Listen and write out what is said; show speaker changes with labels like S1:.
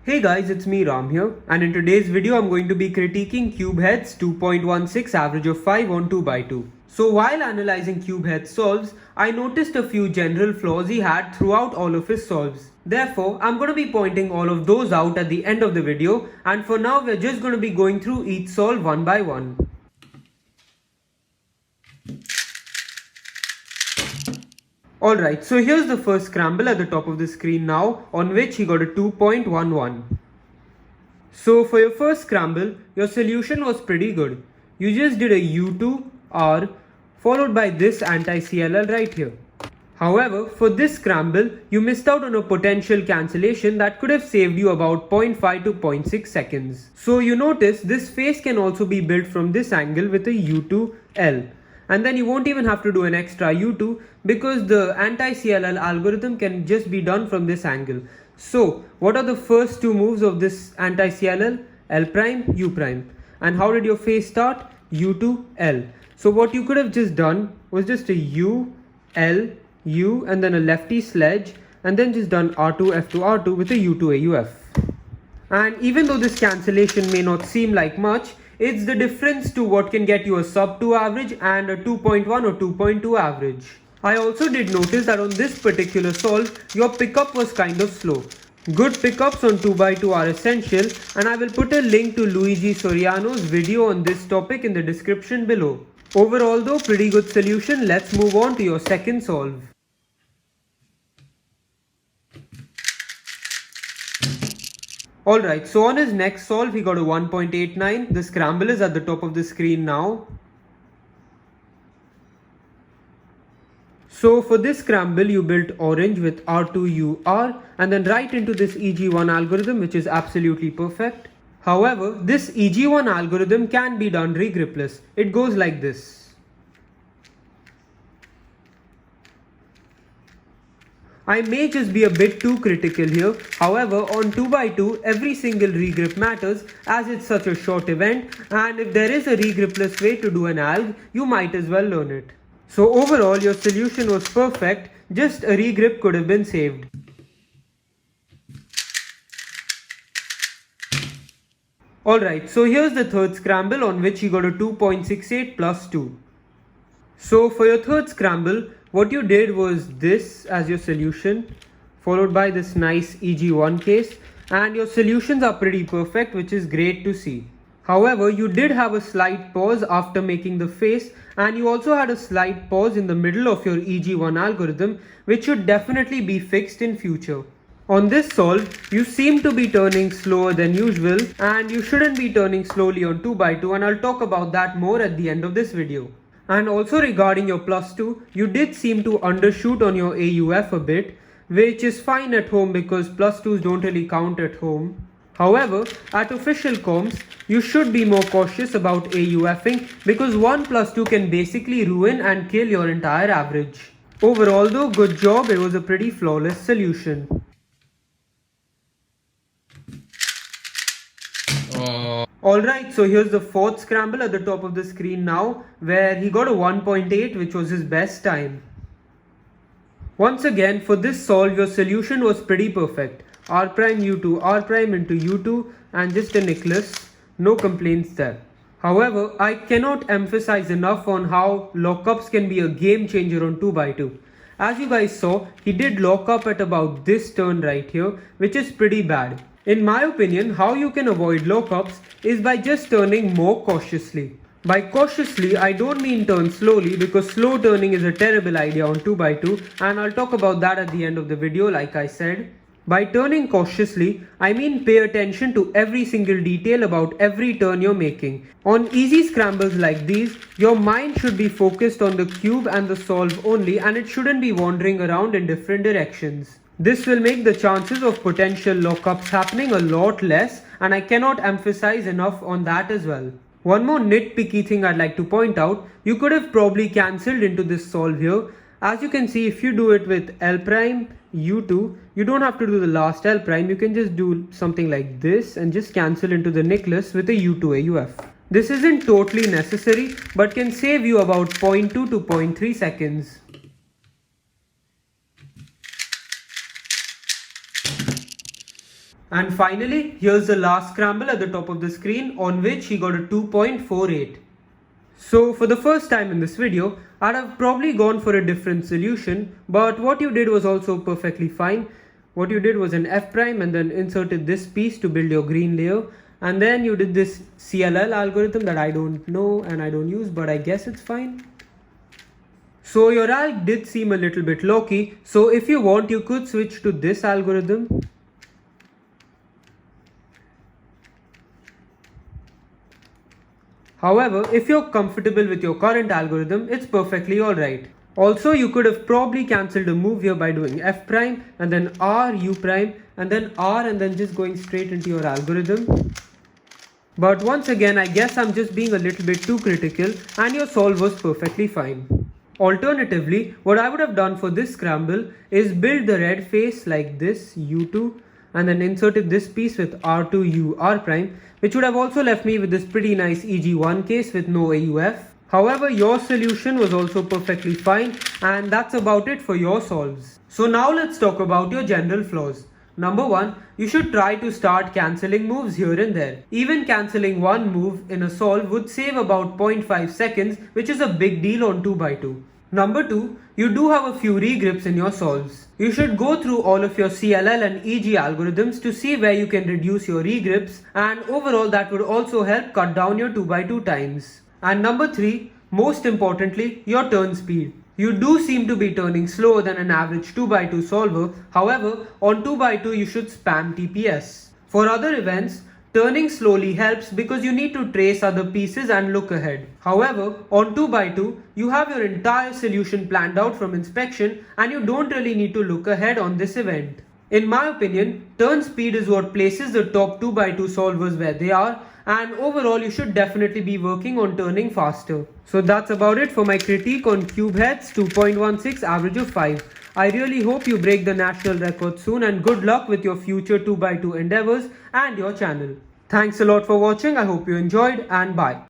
S1: Hey guys, it's me Ram here, and in today's video I'm going to be critiquing CubeHead's 2.16 average of 5 on 2x2. So while analyzing CubeHead's solves, I noticed a few general flaws he had throughout all of his solves. Therefore, I'm going to be pointing all of those out at the end of the video, and for now we're just going to be going through each solve one by one. Alright, so here's the first scramble at the top of the screen now, on which he got a 2.11. So for your first scramble, your solution was pretty good. You just did a U2 R followed by this anti-CLL right here. However, for this scramble, you missed out on a potential cancellation that could have saved you about 0.5 to 0.6 seconds. So you notice this face can also be built from this angle with a U2L. And then you won't even have to do an extra U2 because the anti-CLL algorithm can just be done from this angle. So what are the first two moves of this anti-CLL? L prime, U prime. And how did your face start? U2, L. So what you could have just done was just a U, L, U and then a lefty sledge and then just done R2, F2, R2 with a U2, AUF. And even though this cancellation may not seem like much, it's the difference to what can get you a sub 2 average and a 2.1 or 2.2 average. I also did notice that on this particular solve, your pickup was kind of slow. Good pickups on 2x2 are essential, and I will put a link to Luigi Soriano's video on this topic in the description below. Overall though, pretty good solution. Let's move on to your second solve. Alright, so on his next solve, he got a 1.89. The scramble is at the top of the screen now. So for this scramble, you built orange with R2UR and then right into this EG1 algorithm, which is absolutely perfect. However, this EG1 algorithm can be done regripless. It goes like this. I may just be a bit too critical here. However, on 2x2, every single regrip matters as it's such a short event, and if there is a regripless way to do an alg, you might as well learn it. So overall, your solution was perfect, just a regrip could have been saved. Alright, so here's the third scramble on which you got a 2.68 plus 2. So for your third scramble, what you did was this as your solution, followed by this nice EG1 case, and your solutions are pretty perfect, which is great to see. However, you did have a slight pause after making the face, and you also had a slight pause in the middle of your EG1 algorithm, which should definitely be fixed in future. On this solve, you seem to be turning slower than usual, and you shouldn't be turning slowly on 2x2, and I'll talk about that more at the end of this video. And also regarding your plus 2, you did seem to undershoot on your AUF a bit, which is fine at home because plus 2s don't really count at home. However, at official comps, you should be more cautious about AUFing because 1 plus 2 can basically ruin and kill your entire average. Overall though, good job, it was a pretty flawless solution. Alright, so here's the fourth scramble at the top of the screen now, where he got a 1.8, which was his best time. Once again, for this solve, your solution was pretty perfect. R prime U2, R prime into U2 and just a necklace, no complaints there. However, I cannot emphasize enough on how lockups can be a game changer on 2x2. As you guys saw, he did lock up at about this turn right here, which is pretty bad. In my opinion, how you can avoid lockups is by just turning more cautiously. By cautiously, I don't mean turn slowly because slow turning is a terrible idea on 2x2 and I'll talk about that at the end of the video like I said. By turning cautiously, I mean pay attention to every single detail about every turn you're making. On easy scrambles like these, your mind should be focused on the cube and the solve only and it shouldn't be wandering around in different directions. This will make the chances of potential lockups happening a lot less and I cannot emphasize enough on that as well. One more nitpicky thing I'd like to point out, you could have probably cancelled into this solve here. As you can see, if you do it with L prime, U2, you don't have to do the last L prime, you can just do something like this and just cancel into the necklace with a U2 AUF. This isn't totally necessary but can save you about 0.2 to 0.3 seconds. And finally, here's the last scramble at the top of the screen, on which he got a 2.48. So for the first time in this video, I'd have probably gone for a different solution, but what you did was also perfectly fine. What you did was an F prime and then inserted this piece to build your green layer, and then you did this CLL algorithm that I don't know and I don't use, but I guess it's fine. So your alg did seem a little bit low-key, so if you want you could switch to this algorithm. However, if you're comfortable with your current algorithm, it's perfectly alright. Also, you could have probably cancelled a move here by doing F prime and then R, U prime and then R and then just going straight into your algorithm. But once again, I guess I'm just being a little bit too critical and your solve was perfectly fine. Alternatively, what I would have done for this scramble is build the red face like this, U2, and then inserted this piece with R2, U, R prime, which would have also left me with this pretty nice EG1 case with no AUF. However, your solution was also perfectly fine, and that's about it for your solves. So now let's talk about your general flaws. Number 1, you should try to start cancelling moves here and there. Even cancelling one move in a solve would save about 0.5 seconds, which is a big deal on 2x2. Number 2, you do have a few regrips in your solves. You should go through all of your CLL and EG algorithms to see where you can reduce your regrips, and overall that would also help cut down your 2x2 times. And number 3, most importantly, your turn speed. You do seem to be turning slower than an average 2x2 solver, however, on 2x2 you should spam TPS. For other events, turning slowly helps because you need to trace other pieces and look ahead. However, on 2x2, you have your entire solution planned out from inspection and you don't really need to look ahead on this event. In my opinion, turn speed is what places the top 2x2 solvers where they are, and overall you should definitely be working on turning faster. So that's about it for my critique on CubeHead's 2.16 average of 5. I really hope you break the national record soon, and good luck with your future 2x2 endeavors and your channel. Thanks a lot for watching. I hope you enjoyed, and bye.